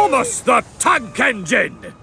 Thomas the Tank Engine!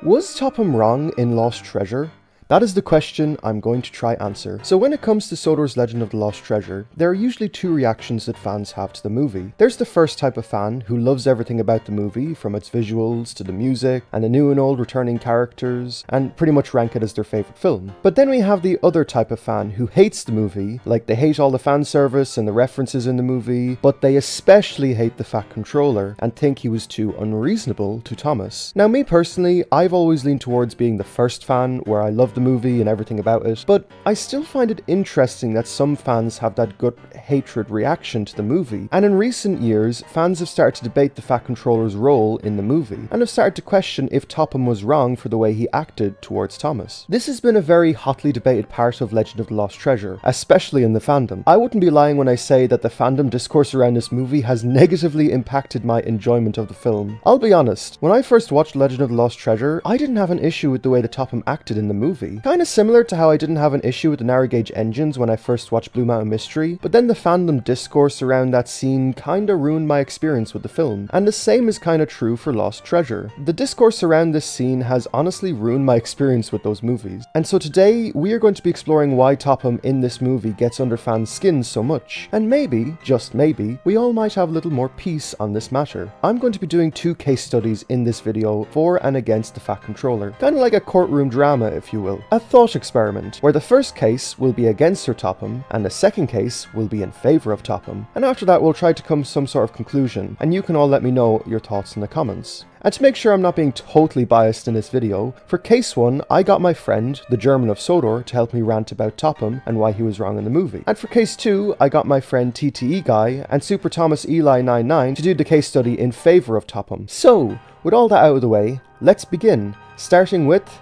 Was Topham wrong in Lost Treasure? That is the question I'm going to try answer. So when it comes to Sodor's Legend of the Lost Treasure, there are usually two reactions that fans have to the movie. There's the first type of fan who loves everything about the movie, from its visuals to the music and the new and old returning characters, and pretty much rank it as their favourite film. But then we have the other type of fan who hates the movie, like they hate all the fan service and the references in the movie, but they especially hate the Fat Controller and think he was too unreasonable to Thomas. Now me personally, I've always leaned towards being the first fan, where I love the movie and everything about it, but I still find it interesting that some fans have that gut hatred reaction to the movie, and in recent years fans have started to debate the Fat Controller's role in the movie and have started to question if Topham was wrong for the way he acted towards Thomas. This has been a very hotly debated part of Legend of the Lost Treasure, especially in the fandom. I wouldn't be lying when I say that the fandom discourse around this movie has negatively impacted my enjoyment of the film. I'll be honest, when I first watched Legend of the Lost Treasure, I didn't have an issue with the way that Topham acted in the movie. Kinda similar to how I didn't have an issue with the narrow gauge engines when I first watched Blue Mountain Mystery, but then the fandom discourse around that scene kinda ruined my experience with the film, and the same is kinda true for Lost Treasure. The discourse around this scene has honestly ruined my experience with those movies, and so today we are going to be exploring why Topham in this movie gets under fans' skins so much, and maybe, just maybe, we all might have a little more peace on this matter. I'm going to be doing two case studies in this video for and against the Fat Controller, kinda like a courtroom drama if you will. A thought experiment, where the first case will be against Sir Topham, and the second case will be in favour of Topham. And after that we'll try to come to some sort of conclusion, and you can all let me know your thoughts in the comments. And to make sure I'm not being totally biased in this video, for case 1, I got my friend, the German of Sodor, to help me rant about Topham and why he was wrong in the movie. And for case 2, I got my friend TTE Guy and Super Thomas Eli 99 to do the case study in favour of Topham. So, with all that out of the way, let's begin, starting with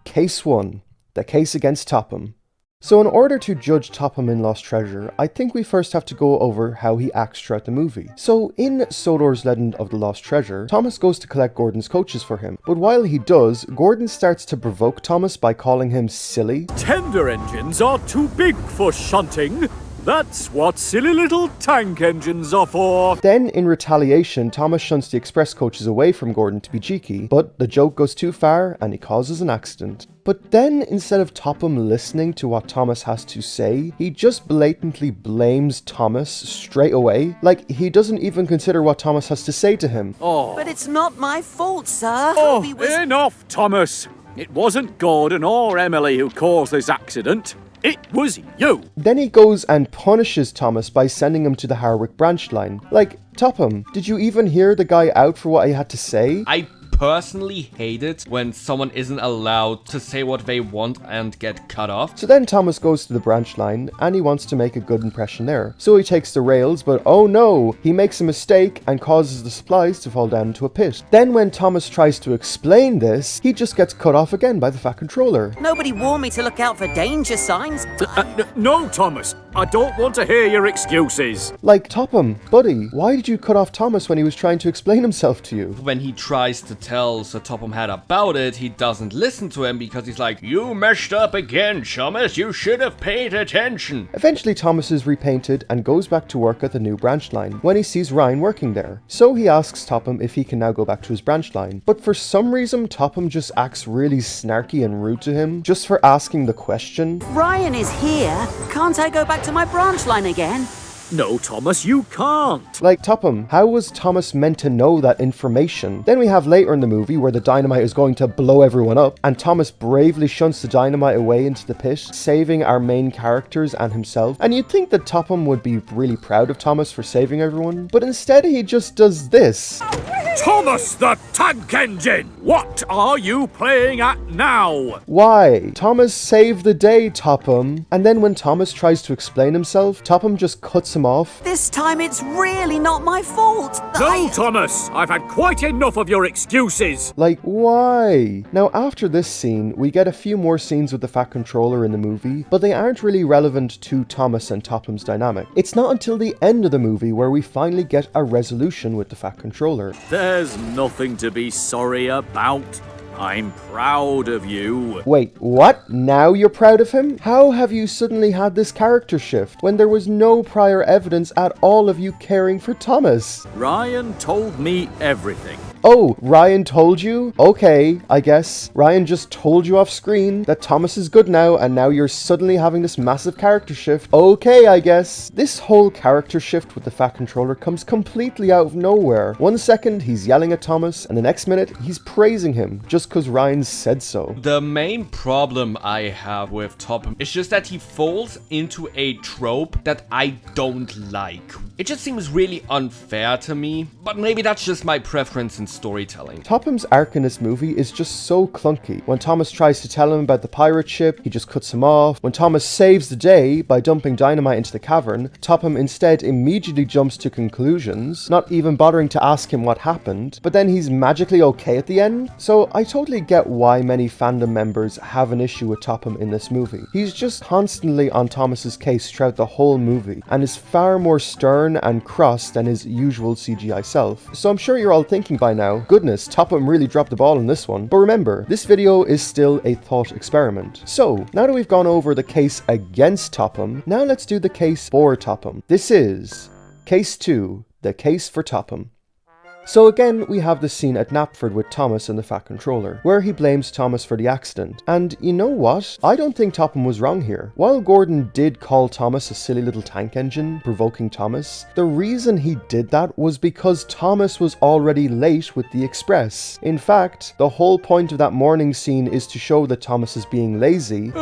case 1. The case against Topham. So in order to judge Topham in Lost Treasure, I think we first have to go over how he acts throughout the movie. So in Sodor's Legend of the Lost Treasure, Thomas goes to collect Gordon's coaches for him, but while he does, Gordon starts to provoke Thomas by calling him silly. Tender engines are too big for shunting. That's what silly little tank engines are for. Then, in retaliation, Thomas shunts the express coaches away from Gordon to be cheeky, but the joke goes too far and he causes an accident. But then, instead of Topham listening to what Thomas has to say, he just blatantly blames Thomas straight away. Like, he doesn't even consider what Thomas has to say to him. Oh. But it's not my fault, sir. Oh, He was... enough, Thomas. It wasn't Gordon or Emily who caused this accident. It was you! Then he goes and punishes Thomas by sending him to the Harwick branch line. Like, Topham, did you even hear the guy out for what he had to say? I personally hate it when someone isn't allowed to say what they want and get cut off. So then Thomas goes to the branch line and he wants to make a good impression there. So he takes the rails, but oh no, he makes a mistake and causes the supplies to fall down into a pit. Then when Thomas tries to explain this, he just gets cut off again by the Fat Controller. Nobody warned me to look out for danger signs. No, Thomas. I don't want to hear your excuses. Like, Topham, buddy, why did you cut off Thomas when he was trying to explain himself to you? When he tries to tell Sir Topham Hatt about it, he doesn't listen to him because he's like, "You messed up again, Thomas, you should have paid attention." Eventually Thomas is repainted and goes back to work at the new branch line when he sees Ryan working there. So he asks Topham if he can now go back to his branch line. But for some reason Topham just acts really snarky and rude to him just for asking the question. Ryan is here. Can't I go back to my branch line again? No, Thomas, you can't. Like, Topham, how was Thomas meant to know that information? Then we have later in the movie where the dynamite is going to blow everyone up, and Thomas bravely shunts the dynamite away into the pit, saving our main characters and himself. And you'd think that Topham would be really proud of Thomas for saving everyone, but instead he just does this. Thomas the Tank Engine! What are you playing at now? Why? Thomas saved the day, Topham. And then when Thomas tries to explain himself, Topham just cuts him off. This time it's really not my fault. No, Thomas! I've had quite enough of your excuses. Like, why? Now, after this scene, we get a few more scenes with the Fat Controller in the movie, but they aren't really relevant to Thomas and Topham's dynamic. It's not until the end of the movie where we finally get a resolution with the Fat Controller. There's nothing to be sorry about. I'm proud of you. Wait, what? Now you're proud of him? How have you suddenly had this character shift when there was no prior evidence at all of you caring for Thomas? Ryan told me everything. Oh, Ryan told you? Okay, I guess. Ryan just told you off screen that Thomas is good now, and now you're suddenly having this massive character shift. Okay, I guess. This whole character shift with the Fat Controller comes completely out of nowhere. One second, he's yelling at Thomas, and the next minute, he's praising him, just cause Ryan said so. The main problem I have with Topham is just that he falls into a trope that I don't like. It just seems really unfair to me, but maybe that's just my preference in storytelling. Topham's arc in this movie is just so clunky. When Thomas tries to tell him about the pirate ship, he just cuts him off. When Thomas saves the day by dumping dynamite into the cavern, Topham instead immediately jumps to conclusions, not even bothering to ask him what happened, but then he's magically okay at the end. So I totally get why many fandom members have an issue with Topham in this movie. He's just constantly on Thomas's case throughout the whole movie, and is far more stern and cross than his usual CGI self. So I'm sure you're all thinking by now, goodness, Topham really dropped the ball in this one. But remember, this video is still a thought experiment. So, now that we've gone over the case against Topham, now let's do the case for Topham. This is Case 2, the case for Topham. So again, we have the scene at Knapford with Thomas and the Fat Controller, where he blames Thomas for the accident. And you know what? I don't think Topham was wrong here. While Gordon did call Thomas a silly little tank engine, provoking Thomas, the reason he did that was because Thomas was already late with the express. In fact, the whole point of that morning scene is to show that Thomas is being lazy.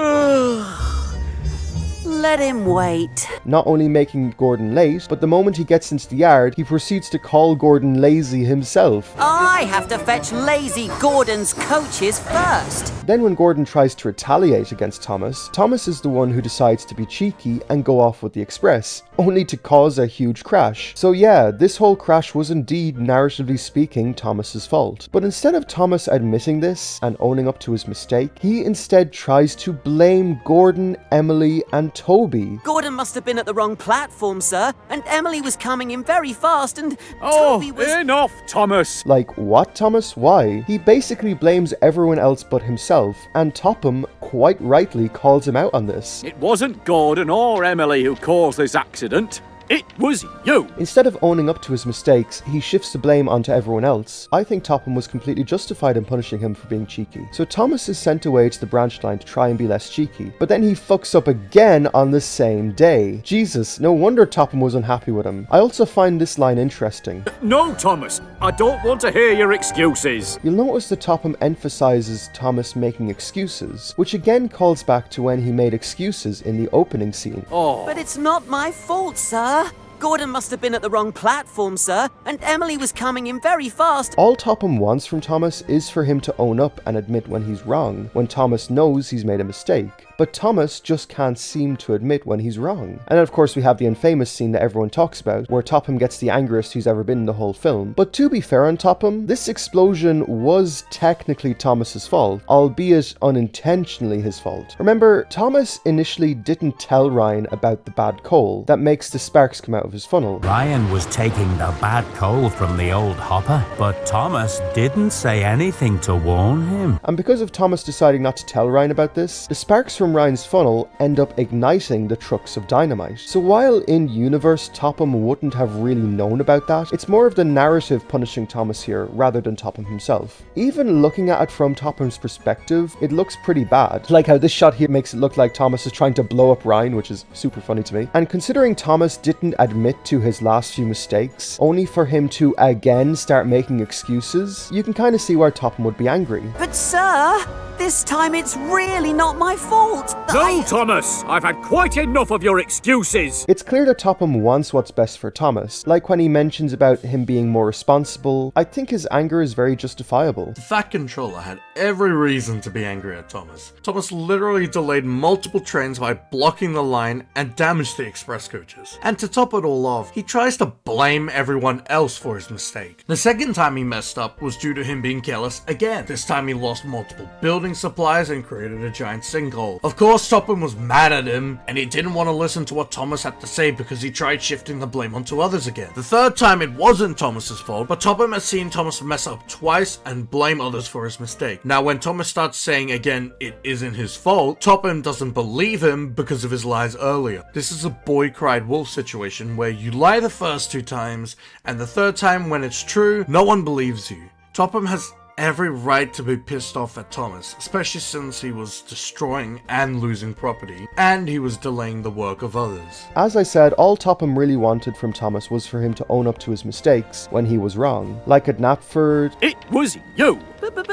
Let him wait. Not only making Gordon late, but the moment he gets into the yard, he proceeds to call Gordon lazy himself. I have to fetch lazy Gordon's coaches first. Then when Gordon tries to retaliate against Thomas, Thomas is the one who decides to be cheeky and go off with the express, only to cause a huge crash. So yeah, this whole crash was indeed, narratively speaking, Thomas's fault. But instead of Thomas admitting this and owning up to his mistake, he instead tries to blame Gordon, Emily, and Toby. Gordon must have been at the wrong platform, sir, and Emily was coming in very fast, and Oh, Toby was... enough, Thomas. Like, what, Thomas? Why? He basically blames everyone else but himself, and Topham, quite rightly, calls him out on this. It wasn't Gordon or Emily who caused this accident. It was you! Instead of owning up to his mistakes, he shifts the blame onto everyone else. I think Topham was completely justified in punishing him for being cheeky. So Thomas is sent away to the branch line to try and be less cheeky, but then he fucks up again on the same day. Jesus, no wonder Topham was unhappy with him. I also find this line interesting. No, Thomas, I don't want to hear your excuses. You'll notice that Topham emphasizes Thomas making excuses, which again calls back to when he made excuses in the opening scene. Oh, But it's not my fault, sir. Gordon must have been at the wrong platform, sir, and Emily was coming in very fast. All Topham wants from Thomas is for him to own up and admit when he's wrong, when Thomas knows he's made a mistake. But Thomas just can't seem to admit when he's wrong. And then of course we have the infamous scene that everyone talks about, where Topham gets the angriest he's ever been in the whole film. But to be fair on Topham, this explosion was technically Thomas's fault, albeit unintentionally his fault. Remember, Thomas initially didn't tell Ryan about the bad coal that makes the sparks come out of his funnel. Ryan was taking the bad coal from the old hopper, but Thomas didn't say anything to warn him. And because of Thomas deciding not to tell Ryan about this, the sparks from Ryan's funnel end up igniting the trucks of dynamite. So while in universe Topham wouldn't have really known about that, it's more of the narrative punishing Thomas here rather than Topham himself. Even looking at it from Topham's perspective, it looks pretty bad. Like how this shot here makes it look like Thomas is trying to blow up Ryan, which is super funny to me. And considering Thomas didn't admit to his last few mistakes, only for him to again start making excuses, you can kind of see why Topham would be angry. But, sir, this time it's really not my fault. no, Thomas, I've had quite enough of your excuses. It's clear that Topham wants what's best for Thomas, like when he mentions about him being more responsible. I think his anger is very justifiable. The Fat Controller had every reason to be angry at Thomas. Thomas literally delayed multiple trains by blocking the line and damaged the express coaches. And to top it all all off, he tries to blame everyone else for his mistake. The second time he messed up was due to him being careless again. This time he lost multiple building supplies and created a giant sinkhole. Of course, Topham was mad at him, and he didn't want to listen to what Thomas had to say because he tried shifting the blame onto others again. The third time it wasn't Thomas's fault, but Topham has seen Thomas mess up twice and blame others for his mistake. Now when Thomas starts saying again it isn't his fault, Topham doesn't believe him because of his lies earlier. This is a boy cried wolf situation where you lie the first two times, and the third time when it's true, no one believes you. Topham has every right to be pissed off at Thomas, especially since he was destroying and losing property, and he was delaying the work of others. As I said, all Topham really wanted from Thomas was for him to own up to his mistakes when he was wrong, like at Knapford, It was you.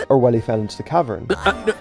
or when he fell into the cavern,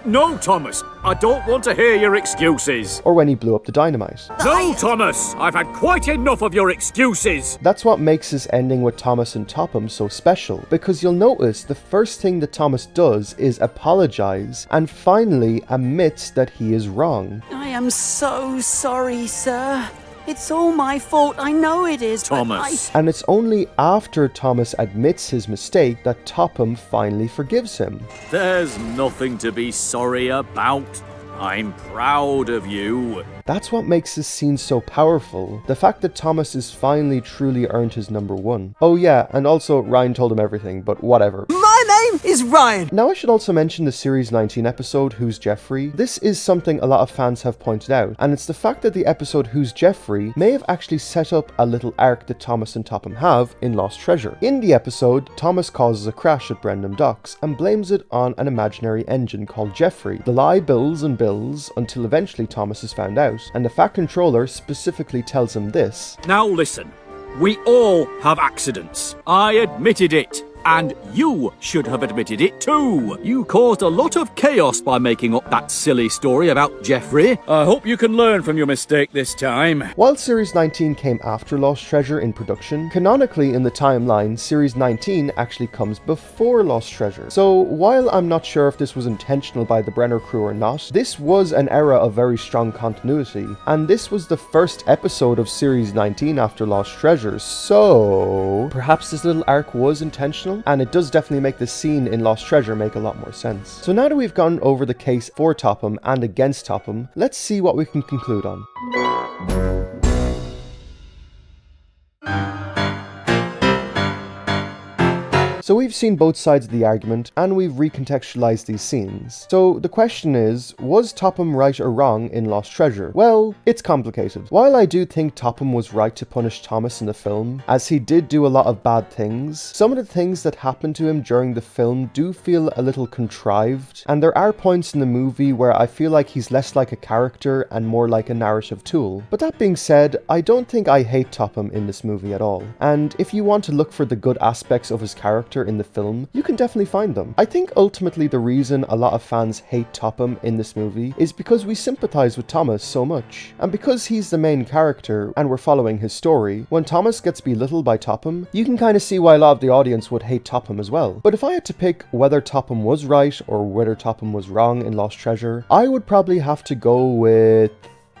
No, Thomas, I don't want to hear your excuses. or when he blew up the dynamite. No, Thomas, I've had quite enough of your excuses. That's what makes this ending with Thomas and Topham so special, because you'll notice the first thing that Thomas does is apologize and finally admits that he is wrong. I am so sorry, sir. It's all my fault, I know it is, Thomas. And it's only after Thomas admits his mistake that Topham finally forgives him. There's nothing to be sorry about. I'm proud of you. That's what makes this scene so powerful. The fact that Thomas has finally truly earned his number one. Oh yeah, and also Ryan told him everything, but whatever. My name is Ryan. Now I should also mention the Series 19 episode, Who's Jeffrey? This is something a lot of fans have pointed out, and it's the fact that the episode Who's Jeffrey may have actually set up a little arc that Thomas and Topham have in Lost Treasure. In the episode, Thomas causes a crash at Brendam Docks and blames it on an imaginary engine called Jeffrey. The lie builds and builds until eventually Thomas is found out, and the Fat Controller specifically tells him this. Now listen, we all have accidents. I admitted it. And you should have admitted it too. You caused a lot of chaos by making up that silly story about Jeffrey. I hope you can learn from your mistake this time. While Series 19 came after Lost Treasure in production, canonically in the timeline, Series 19 actually comes before Lost Treasure. So while I'm not sure if this was intentional by the Brenner crew or not, this was an era of very strong continuity, and this was the first episode of Series 19 after Lost Treasure, so perhaps this little arc was intentional, and it does definitely make the scene in Lost Treasure make a lot more sense. So now that we've gone over the case for Topham and against Topham, let's see what we can conclude on. So we've seen both sides of the argument, and we've recontextualized these scenes. So the question is, was Topham right or wrong in Lost Treasure? Well, it's complicated. While I do think Topham was right to punish Thomas in the film, as he did do a lot of bad things, some of the things that happened to him during the film do feel a little contrived, and there are points in the movie where I feel like he's less like a character and more like a narrative tool. But that being said, I don't think I hate Topham in this movie at all, and if you want to look for the good aspects of his character in the film, you can definitely find them. I think ultimately the reason a lot of fans hate Topham in this movie is because we sympathize with Thomas so much, and because he's the main character and we're following his story. When Thomas gets belittled by Topham, you can kind of see why a lot of the audience would hate Topham as well. But if I had to pick whether Topham was right or whether Topham was wrong in Lost Treasure, I would probably have to go with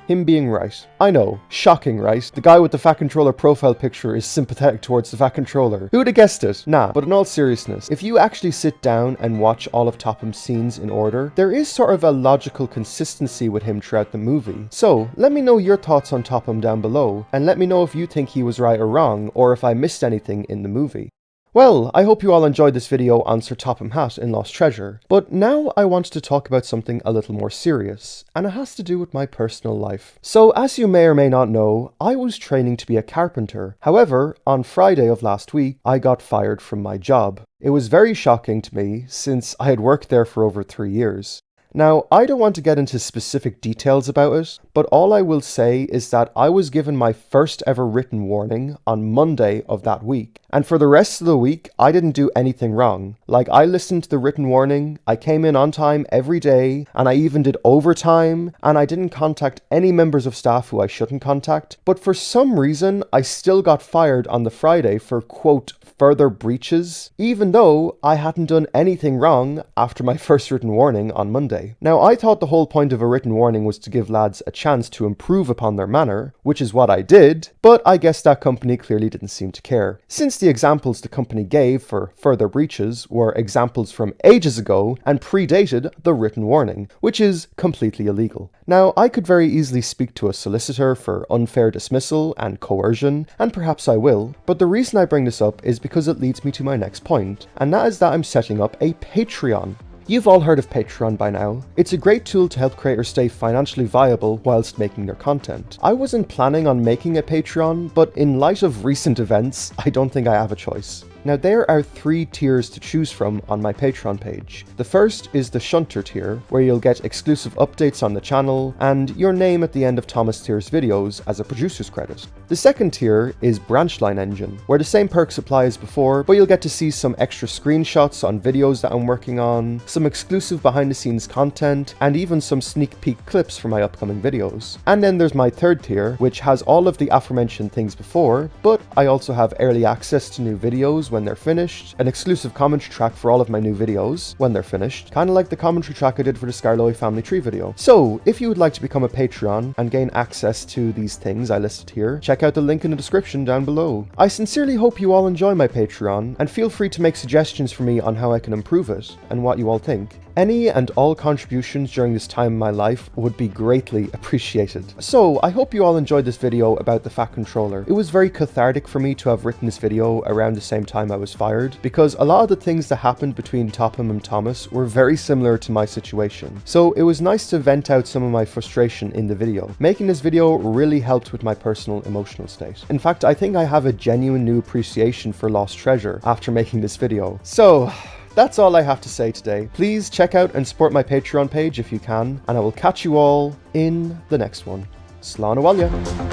him being right. I know, shocking, right? The guy with the Fat Controller profile picture is sympathetic towards the Fat Controller. Who'd have guessed it? Nah, but in all seriousness, if you actually sit down and watch all of Topham's scenes in order, there is sort of a logical consistency with him throughout the movie. So, let me know your thoughts on Topham down below, and let me know if you think he was right or wrong, or if I missed anything in the movie. Well, I hope you all enjoyed this video on Sir Topham Hatt in Lost Treasure, but now I want to talk about something a little more serious, and it has to do with my personal life. So, as you may or may not know, I was training to be a carpenter. However, on Friday of last week, I got fired from my job. It was very shocking to me, since I had worked there for over 3 years. Now, I don't want to get into specific details about it, but all I will say is that I was given my first ever written warning on Monday of that week. And for the rest of the week, I didn't do anything wrong. Like, I listened to the written warning, I came in on time every day, and I even did overtime, and I didn't contact any members of staff who I shouldn't contact. But for some reason, I still got fired on the Friday for, quote, further breaches, even though I hadn't done anything wrong after my first written warning on Monday. Monday. Now, I thought the whole point of a written warning was to give lads a chance to improve upon their manner, which is what I did, but I guess that company clearly didn't seem to care, since the examples the company gave for further breaches were examples from ages ago and predated the written warning, which is completely illegal. Now, I could very easily speak to a solicitor for unfair dismissal and coercion, and perhaps I will, but the reason I bring this up is because it leads me to my next point, and that is that I'm setting up a Patreon. You've all heard of Patreon by now. It's a great tool to help creators stay financially viable whilst making their content. I wasn't planning on making a Patreon, but in light of recent events, I don't think I have a choice. Now, there are 3 tiers to choose from on my Patreon page. The first is the Shunter tier, where you'll get exclusive updates on the channel and your name at the end of Thomas Tier's videos as a producer's credit. The second tier is Branchline Engine, where the same perks apply as before, but you'll get to see some extra screenshots on videos that I'm working on, some exclusive behind the scenes content, and even some sneak peek clips for my upcoming videos. And then there's my third tier, which has all of the aforementioned things before, but I also have early access to new videos when they're finished, an exclusive commentary track for all of my new videos when they're finished, kind of like the commentary track I did for the Scarloy Family Tree video. So, if you would like to become a Patreon and gain access to these things I listed here, check out the link in the description down below. I sincerely hope you all enjoy my Patreon, and feel free to make suggestions for me on how I can improve it, and what you all think. Any and all contributions during this time in my life would be greatly appreciated. So, I hope you all enjoyed this video about the Fat Controller. It was very cathartic for me to have written this video around the same time I was fired, because a lot of the things that happened between Topham and Thomas were very similar to my situation. So it was nice to vent out some of my frustration in the video. Making this video really helped with my personal emotional state. In fact, I think I have a genuine new appreciation for Lost Treasure after making this video. So, that's all I have to say today. Please check out and support my Patreon page if you can, and I will catch you all in the next one. Slán a bhaile.